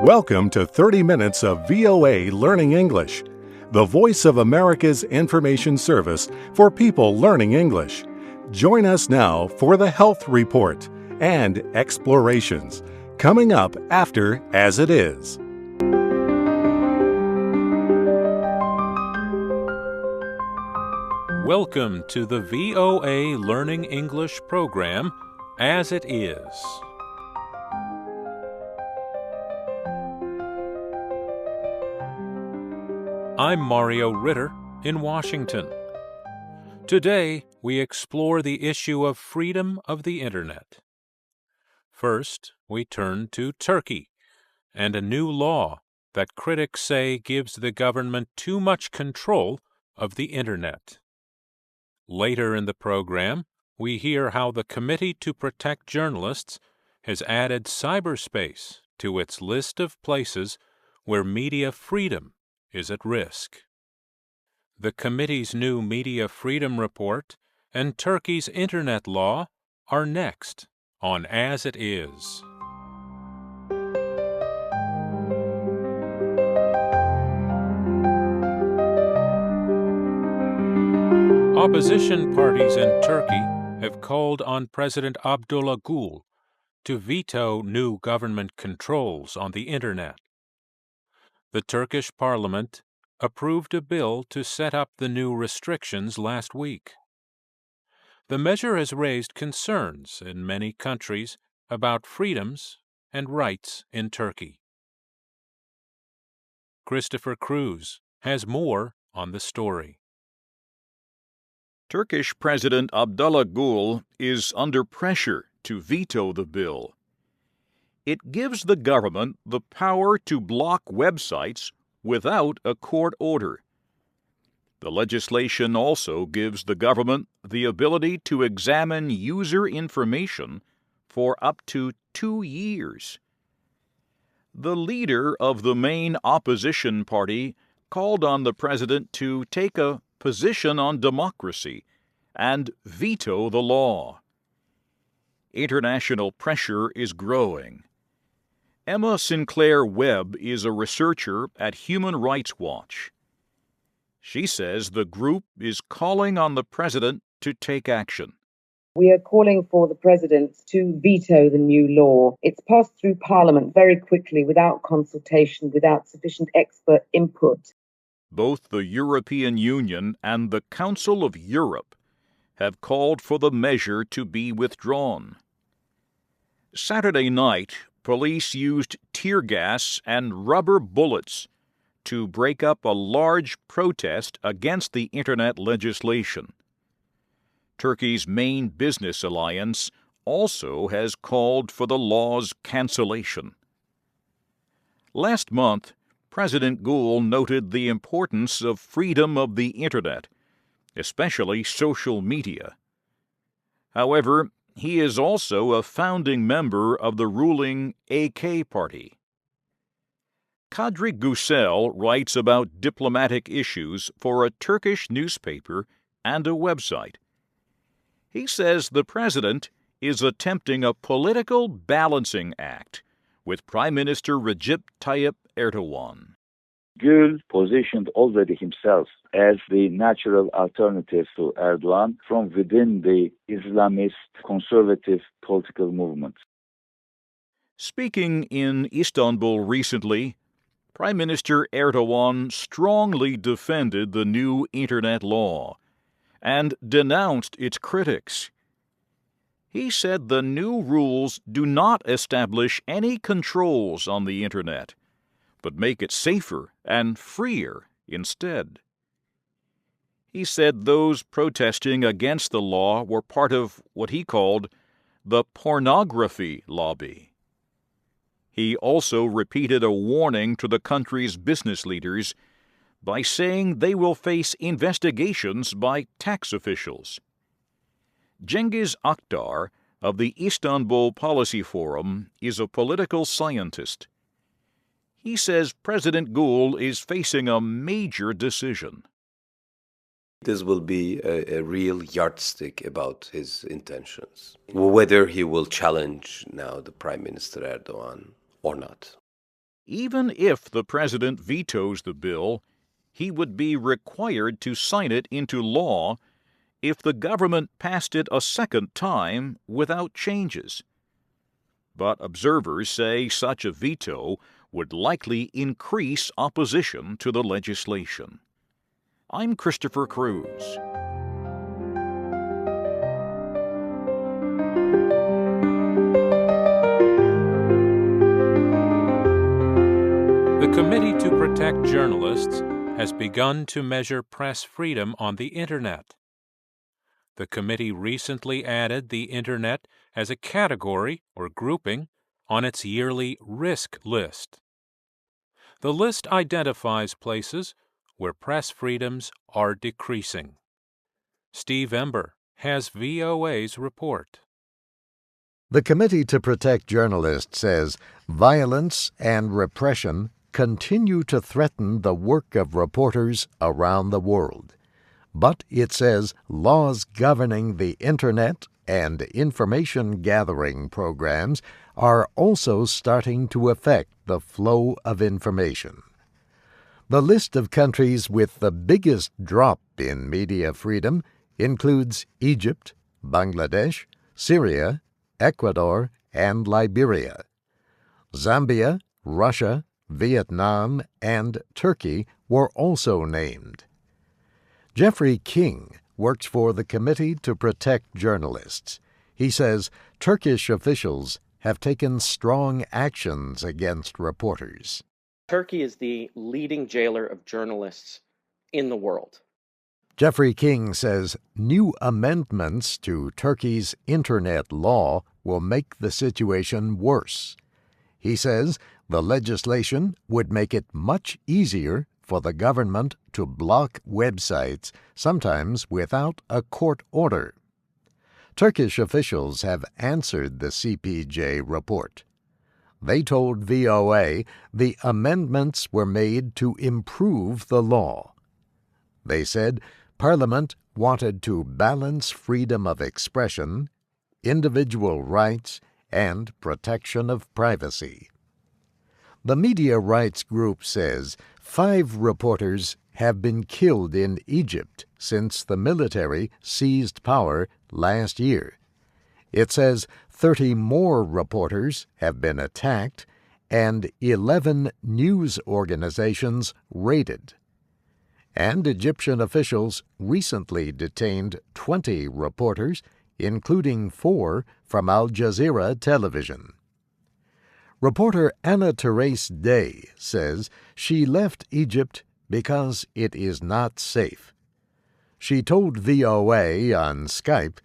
Welcome to 30 Minutes of VOA Learning English, the voice of America's information service for people learning English. Join us now for the Health Report and Explorations, coming up after As It Is. Welcome to the VOA Learning English program, As It Is. I'm Mario Ritter in Washington. Today, we explore the issue of freedom of the Internet. First, we turn to Turkey and a new law that critics say gives the government too much control of the Internet. Later in the program, we hear how the Committee to Protect Journalists has added cyberspace to its list of places where media freedom is at risk. The committee's new Media Freedom Report and Turkey's Internet law are next on As It Is. Opposition parties in Turkey have called on President Abdullah Gül to veto new government controls on the Internet. The Turkish parliament approved a bill to set up the new restrictions last week. The measure has raised concerns in many countries about freedoms and rights in Turkey. Christopher Cruz has more on the story. Turkish President Abdullah Gül is under pressure to veto the bill. It gives the government the power to block websites without a court order. The legislation also gives the government the ability to examine user information for up to 2 years. The leader of the main opposition party called on the president to take a position on democracy and veto the law. International pressure is growing. Emma Sinclair Webb is a researcher at Human Rights Watch. She says the group is calling on the president to take action. We are calling for the president to veto the new law. It's passed through Parliament very quickly without consultation, without sufficient expert input. Both the European Union and the Council of Europe have called for the measure to be withdrawn. Saturday night, police used tear gas and rubber bullets to break up a large protest against the Internet legislation. Turkey's main business alliance also has called for the law's cancellation. Last month, President Gül noted the importance of freedom of the Internet, especially social media. However, he is also a founding member of the ruling AK party. Kadri Gürsel writes about diplomatic issues for a Turkish newspaper and a website. He says the president is attempting a political balancing act with Prime Minister Recep Tayyip Erdogan. Gül positioned already himself as the natural alternative to Erdogan from within the Islamist conservative political movement. Speaking in Istanbul recently, Prime Minister Erdogan strongly defended the new Internet law and denounced its critics. He said the new rules do not establish any controls on the Internet, but make it safer and freer instead. He said those protesting against the law were part of what he called the pornography lobby. He also repeated a warning to the country's business leaders by saying they will face investigations by tax officials. Cengiz Aktar of the Istanbul Policy Forum is a political scientist. He says President Gül is facing a major decision. This will be a real yardstick about his intentions, whether he will challenge now the Prime Minister Erdogan or not. Even if the president vetoes the bill, he would be required to sign it into law if the government passed it a second time without changes. But observers say such a veto would likely increase opposition to the legislation. I'm Christopher Cruz. The Committee to Protect Journalists has begun to measure press freedom on the Internet. The committee recently added the Internet as a category or grouping on its yearly risk list. The list identifies places where press freedoms are decreasing. Steve Ember has VOA's report. The Committee to Protect Journalists says violence and repression continue to threaten the work of reporters around the world. But it says laws governing the Internet and information-gathering programs are also starting to affect the flow of information. The list of countries with the biggest drop in media freedom includes Egypt, Bangladesh, Syria, Ecuador, and Liberia. Zambia, Russia, Vietnam, and Turkey were also named. Jeffrey King works for the Committee to Protect Journalists. He says Turkish officials have taken strong actions against reporters. Turkey is the leading jailer of journalists in the world. Jeffrey King says new amendments to Turkey's Internet law will make the situation worse. He says the legislation would make it much easier for the government to block websites, sometimes without a court order. Turkish officials have answered the CPJ report. They told VOA the amendments were made to improve the law. They said Parliament wanted to balance freedom of expression, individual rights, and protection of privacy. The media rights group says 5 reporters have been killed in Egypt since the military seized power last year. It says 30 more reporters have been attacked and 11 news organizations raided. And Egyptian officials recently detained 20 reporters, including 4 from Al Jazeera television. Reporter Anna Therese Day says she left Egypt because it is not safe. She told VOA on Skype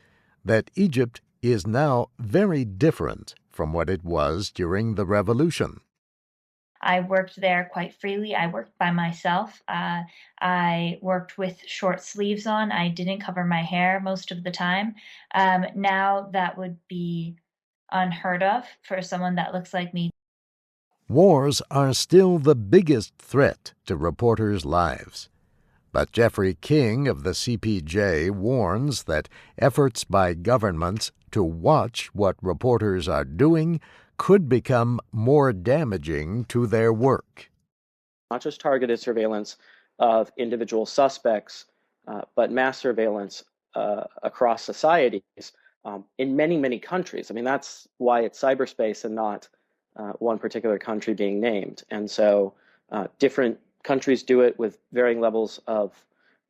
that Egypt is now very different from what it was during the revolution. I worked there quite freely. I worked by myself. I worked with short sleeves on. I didn't cover my hair most of the time. Now that would be unheard of for someone that looks like me. Wars are still the biggest threat to reporters' lives. But Jeffrey King of the CPJ warns that efforts by governments to watch what reporters are doing could become more damaging to their work. Not just targeted surveillance of individual suspects, but mass surveillance across societies in many, many countries. I mean, that's why it's cyberspace and not one particular country being named. And so different countries do it with varying levels of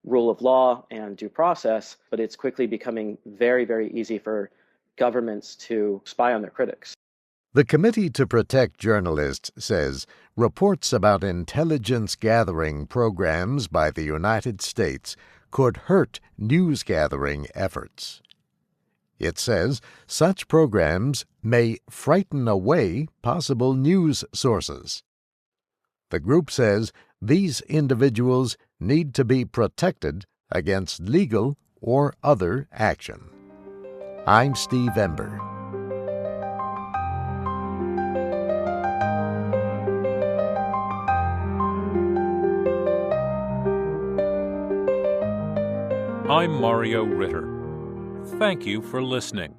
rule of law and due process, but it's quickly becoming very, very easy for governments to spy on their critics. The Committee to Protect Journalists says reports about intelligence-gathering programs by the United States could hurt news-gathering efforts. It says such programs may frighten away possible news sources. The group says these individuals need to be protected against legal or other action. I'm Steve Ember. I'm Mario Ritter. Thank you for listening.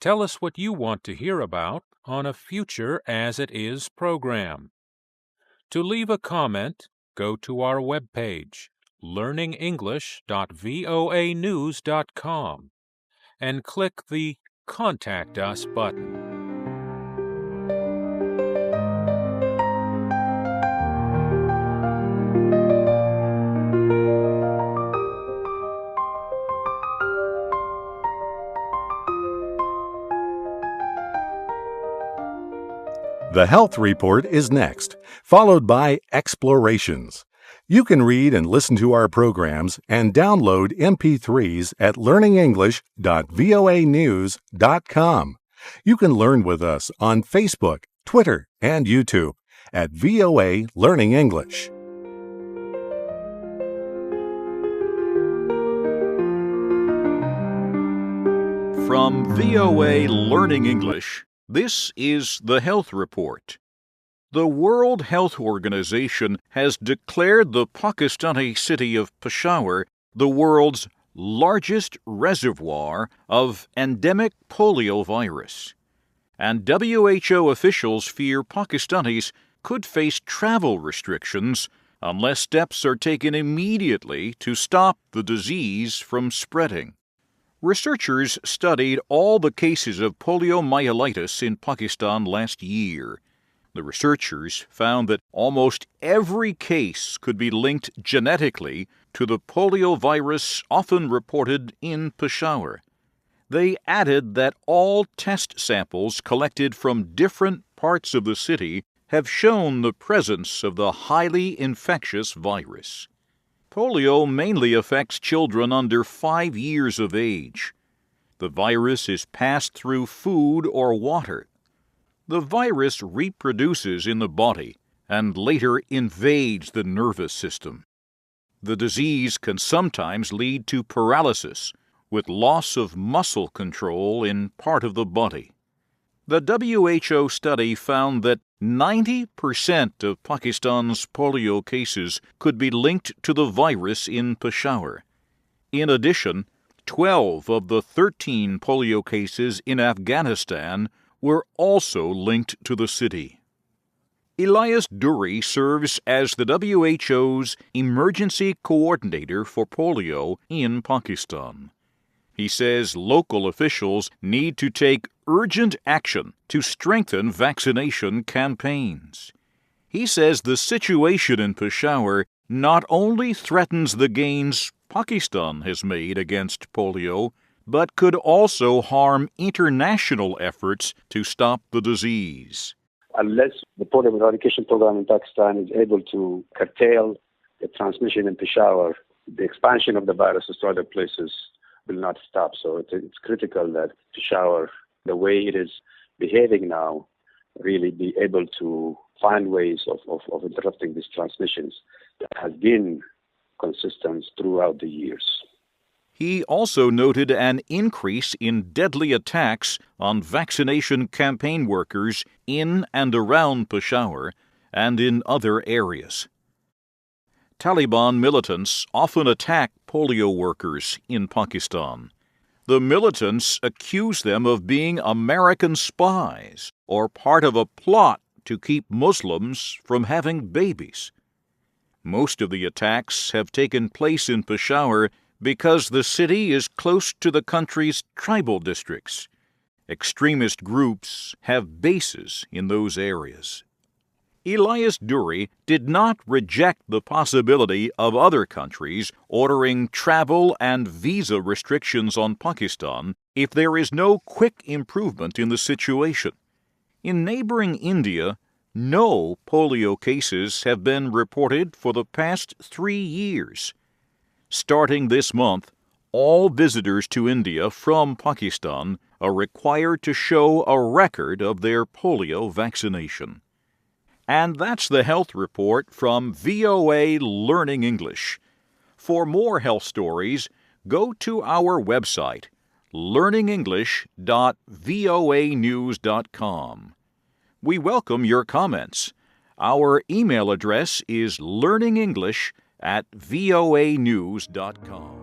Tell us what you want to hear about on a future As It Is program. To leave a comment, go to our webpage, learningenglish.voanews.com, and click the Contact Us button. The Health Report is next, followed by Explorations. You can read and listen to our programs and download MP3s at learningenglish.voanews.com. You can learn with us on Facebook, Twitter, and YouTube at VOA Learning English. From VOA Learning English, this is the Health Report. The World Health Organization has declared the Pakistani city of Peshawar the world's largest reservoir of endemic polio virus. And WHO officials fear Pakistanis could face travel restrictions unless steps are taken immediately to stop the disease from spreading. Researchers studied all the cases of poliomyelitis in Pakistan last year. The researchers found that almost every case could be linked genetically to the poliovirus often reported in Peshawar. They added that all test samples collected from different parts of the city have shown the presence of the highly infectious virus. Polio mainly affects children under 5 years of age. The virus is passed through food or water. The virus reproduces in the body and later invades the nervous system. The disease can sometimes lead to paralysis, with loss of muscle control in part of the body. The WHO study found that 90% of Pakistan's polio cases could be linked to the virus in Peshawar. In addition, 12 of the 13 polio cases in Afghanistan were also linked to the city. Elias Duri serves as the WHO's emergency coordinator for polio in Pakistan. He says local officials need to take urgent action to strengthen vaccination campaigns. He says the situation in Peshawar not only threatens the gains Pakistan has made against polio, but could also harm international efforts to stop the disease. Unless the polio eradication program in Pakistan is able to curtail the transmission in Peshawar, the expansion of the virus to other places will not stop. So it's critical that Peshawar, the way it is behaving now, really be able to find ways of interrupting these transmissions that has been consistent throughout the years. He also noted an increase in deadly attacks on vaccination campaign workers in and around Peshawar and in other areas. Taliban militants often attack polio workers in Pakistan. The militants accuse them of being American spies or part of a plot to keep Muslims from having babies. Most of the attacks have taken place in Peshawar because the city is close to the country's tribal districts. Extremist groups have bases in those areas. Elias Duri did not reject the possibility of other countries ordering travel and visa restrictions on Pakistan if there is no quick improvement in the situation. In neighboring India, no polio cases have been reported for the past 3 years. Starting this month, all visitors to India from Pakistan are required to show a record of their polio vaccination. And that's the Health Report from VOA Learning English. For more health stories, go to our website, learningenglish.voanews.com. We welcome your comments. Our email address is learningenglish@voanews.com.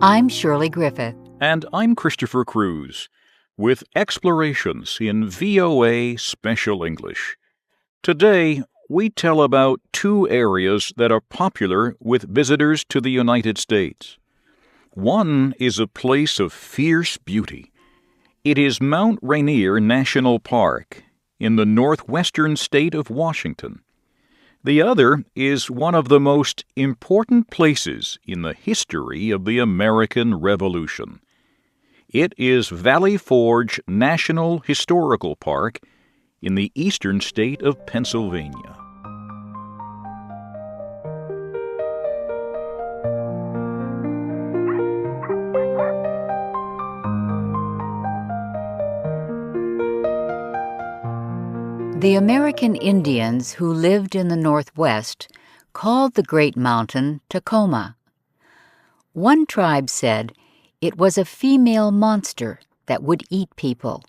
I'm Shirley Griffith. And I'm Christopher Cruz, with explorations in VOA Special English. Today, we tell about two areas that are popular with visitors to the United States. One is a place of fierce beauty. It is Mount Rainier National Park in the northwestern state of Washington. The other is one of the most important places in the history of the American Revolution. It is Valley Forge National Historical Park in the eastern state of Pennsylvania. The American Indians who lived in the Northwest called the great mountain Tacoma. One tribe said it was a female monster that would eat people.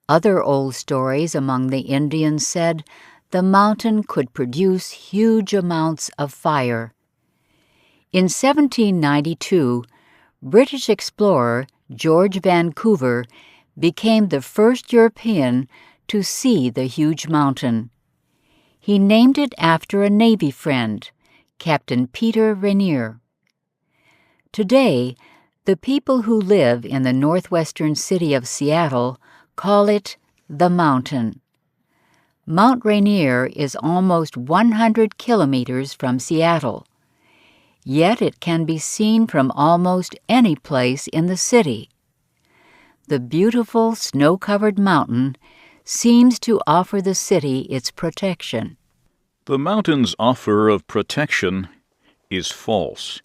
Other old stories among the Indians said the mountain could produce huge amounts of fire. In 1792, British explorer George Vancouver became the first European to see the huge mountain. He named it after a Navy friend, Captain Peter Rainier. Today, the people who live in the northwestern city of Seattle call it the mountain. Mount Rainier is almost 100 kilometers from Seattle, yet it can be seen from almost any place in the city. The beautiful snow-covered mountain seems to offer the city its protection. The mountain's offer of protection is false.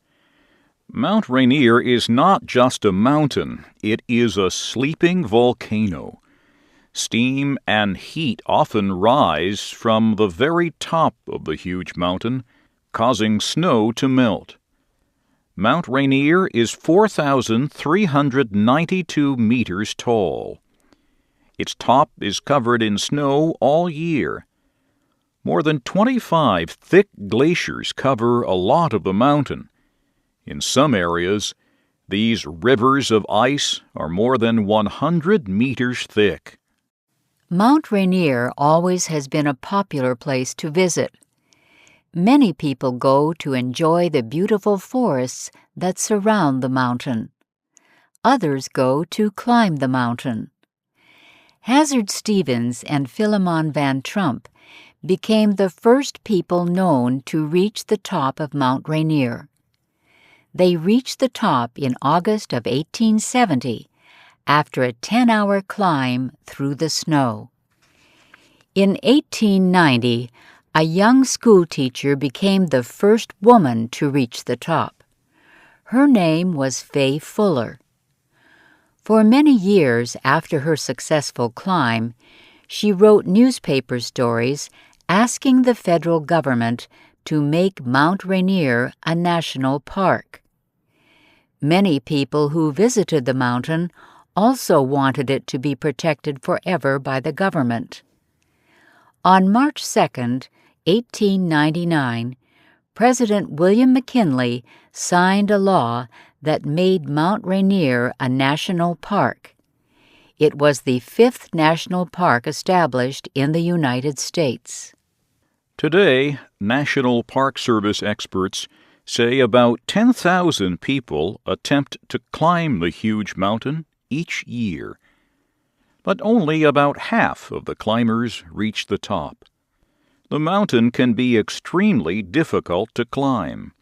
Mount Rainier is not just a mountain, it is a sleeping volcano. Steam and heat often rise from the very top of the huge mountain, causing snow to melt. Mount Rainier is 4,392 meters tall. Its top is covered in snow all year. More than 25 thick glaciers cover a lot of the mountain. In some areas, these rivers of ice are more than 100 meters thick. Mount Rainier always has been a popular place to visit. Many people go to enjoy the beautiful forests that surround the mountain. Others go to climb the mountain. Hazard Stevens and Philemon Van Trump became the first people known to reach the top of Mount Rainier. They reached the top in August of 1870 after a 10-hour climb through the snow. In 1890, a young schoolteacher became the first woman to reach the top. Her name was Fay Fuller. For many years after her successful climb, she wrote newspaper stories asking the federal government to make Mount Rainier a national park. Many people who visited the mountain also wanted it to be protected forever by the government. On March 2, 1899, President William McKinley signed a law that made Mount Rainier a national park. It was the 5th national park established in the United States. Today, National Park Service experts say about 10,000 people attempt to climb the huge mountain each year. But only about half of the climbers reach the top. The mountain can be extremely difficult to climb.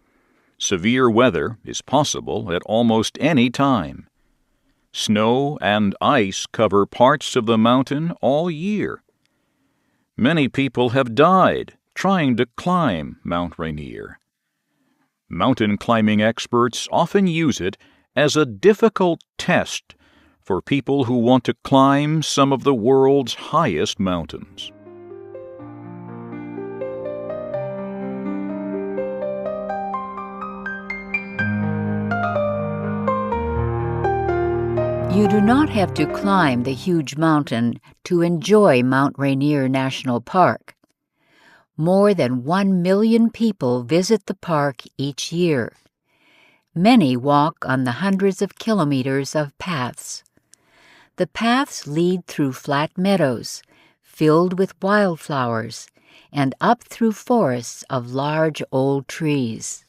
Severe weather is possible at almost any time. Snow and ice cover parts of the mountain all year. Many people have died trying to climb Mount Rainier. Mountain climbing experts often use it as a difficult test for people who want to climb some of the world's highest mountains. You do not have to climb the huge mountain to enjoy Mount Rainier National Park. More than 1 million people visit the park each year. Many walk on the hundreds of kilometers of paths. The paths lead through flat meadows, filled with wildflowers, and up through forests of large old trees.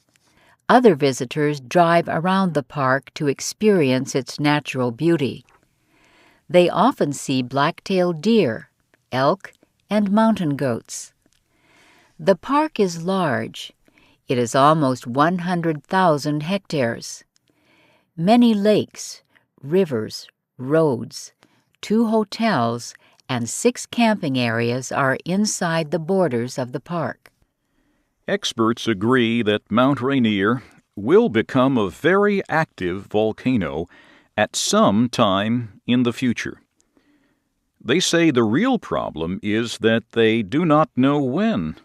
Other visitors drive around the park to experience its natural beauty. They often see black-tailed deer, elk, and mountain goats. The park is large. It is almost 100,000 hectares. Many lakes, rivers, roads, 2 hotels, and 6 camping areas are inside the borders of the park. Experts agree that Mount Rainier will become a very active volcano at some time in the future. They say the real problem is that they do not know when.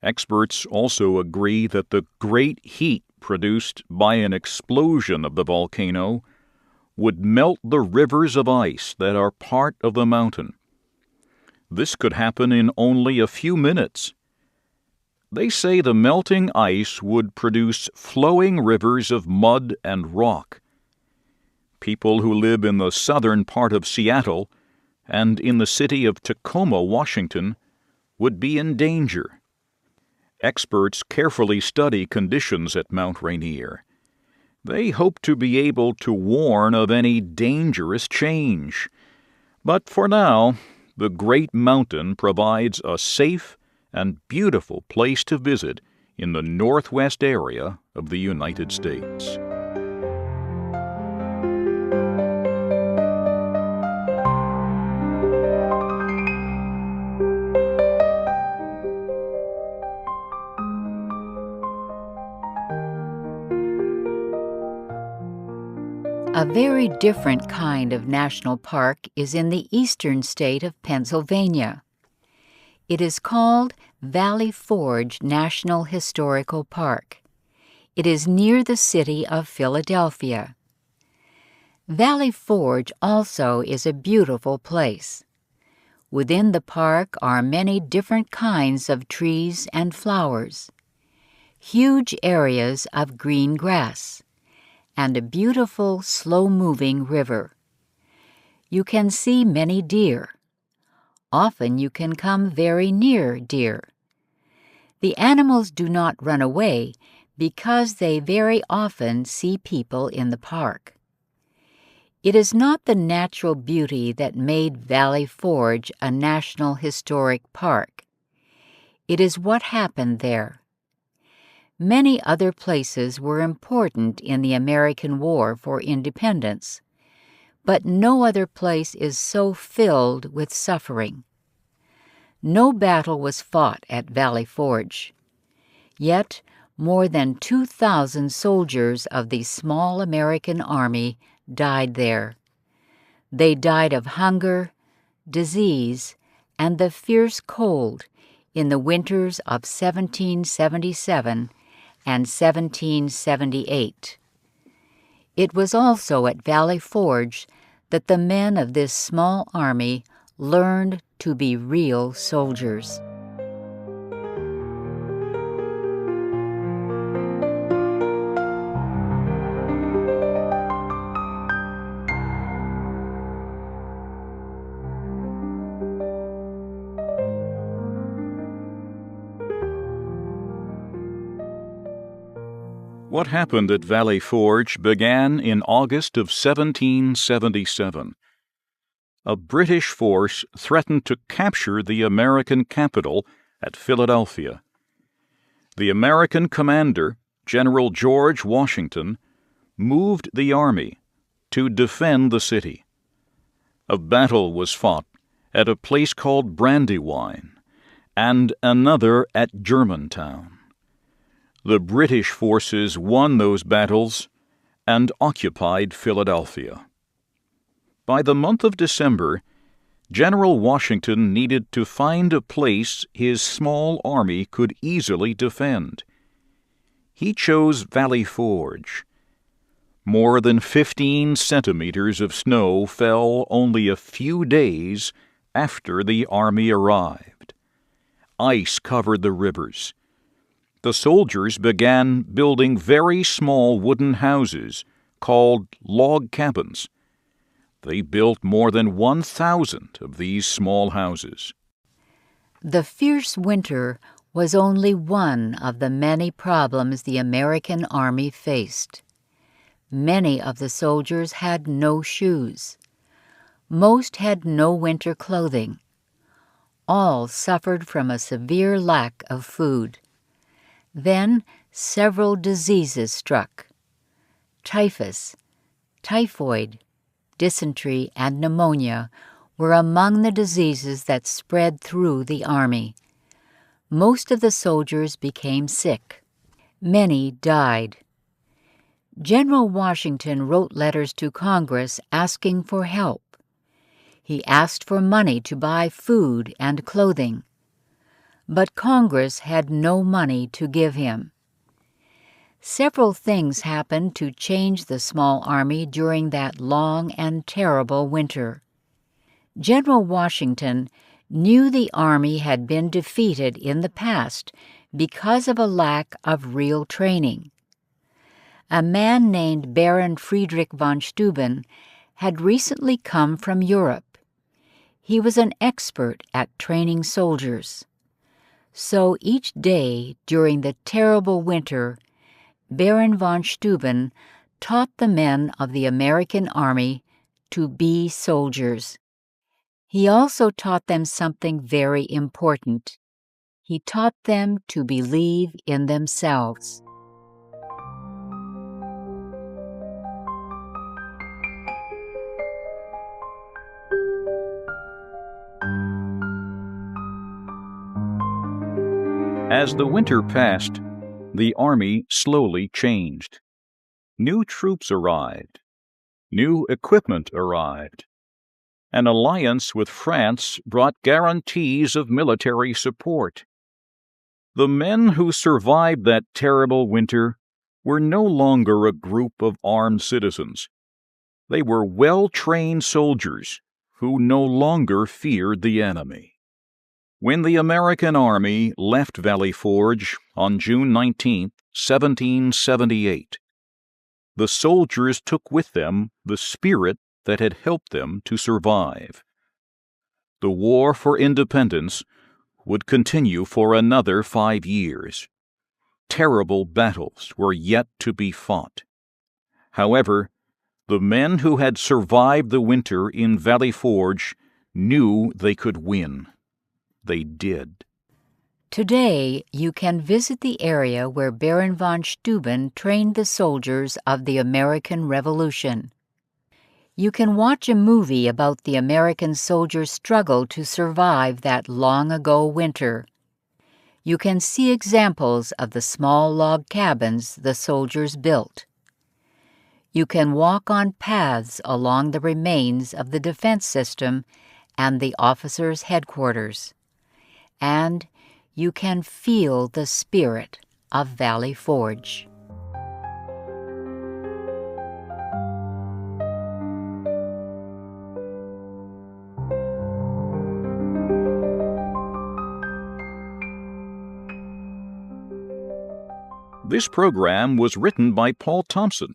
Experts also agree that the great heat produced by an explosion of the volcano would melt the rivers of ice that are part of the mountain. This could happen in only a few minutes. They say the melting ice would produce flowing rivers of mud and rock. People who live in the southern part of Seattle and in the city of Tacoma, Washington, would be in danger. Experts carefully study conditions at Mount Rainier. They hope to be able to warn of any dangerous change. But for now, the great mountain provides a safe and beautiful place to visit in the northwest area of the United States. A very different kind of national park is in the eastern state of Pennsylvania. It is called Valley Forge National Historical Park. It is near the city of Philadelphia. Valley Forge also is a beautiful place. Within the park are many different kinds of trees and flowers, huge areas of green grass, and a beautiful, slow-moving river. You can see many deer. Often you can come very near deer. The animals do not run away because they very often see people in the park. It is not the natural beauty that made Valley Forge a National Historic Park. It is what happened there. Many other places were important in the American War for Independence, but no other place is so filled with suffering. No battle was fought at Valley Forge. Yet, more than 2,000 soldiers of the small American army died there. They died of hunger, disease, and the fierce cold in the winters of 1777 and 1778. It was also at Valley Forge that the men of this small army learned to be real soldiers. What happened at Valley Forge began in August of 1777. A British force threatened to capture the American capital at Philadelphia. The American commander, General George Washington, moved the army to defend the city. A battle was fought at a place called Brandywine and another at Germantown. The British forces won those battles and occupied Philadelphia. By the month of December, General Washington needed to find a place his small army could easily defend. He chose Valley Forge. More than 15 centimeters of snow fell only a few days after the army arrived. Ice covered the rivers. the soldiers began building very small wooden houses called log cabins. They built more than 1,000 of these small houses. The fierce winter was only one of the many problems the American Army faced. Many of the soldiers had no shoes. Most had no winter clothing. All suffered from a severe lack of food. Then several diseases struck. Typhus, typhoid, dysentery, and pneumonia were among the diseases that spread through the Army. Most of the soldiers became sick. Many died. General Washington wrote letters to Congress asking for help. He asked for money to buy food and clothing. But Congress had no money to give him. Several things happened to change the small army during that long and terrible winter. General Washington knew the Army had been defeated in the past because of a lack of real training. A man named Baron Friedrich von Steuben had recently come from Europe. He was an expert at training soldiers. So each day during the terrible winter, Baron von Steuben taught the men of the American Army to be soldiers. He also taught them something very important. He taught them to believe in themselves. As the winter passed, the Army slowly changed. New troops arrived. New equipment arrived. An alliance with France brought guarantees of military support. The men who survived that terrible winter were no longer a group of armed citizens. They were well-trained soldiers who no longer feared the enemy. When the American Army left Valley Forge on June 19, 1778, the soldiers took with them the spirit that had helped them to survive. The war for independence would continue for another 5 years. Terrible battles were yet to be fought. However, the men who had survived the winter in Valley Forge knew they could win. They did. Today, you can visit the area where Baron von Steuben trained the soldiers of the American Revolution. You can watch a movie about the American soldiers' struggle to survive that long-ago winter. You can see examples of the small log cabins the soldiers built. You can walk on paths along the remains of the defense system and the officers' headquarters. And you can feel the spirit of Valley Forge. This program was written by Paul Thompson.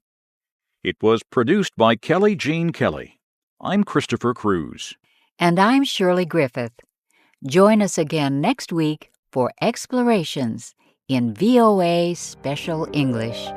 It was produced by Kelly Jean Kelly. I'm Christopher Cruz. And I'm Shirley Griffith. Join us again next week for Explorations in VOA Special English.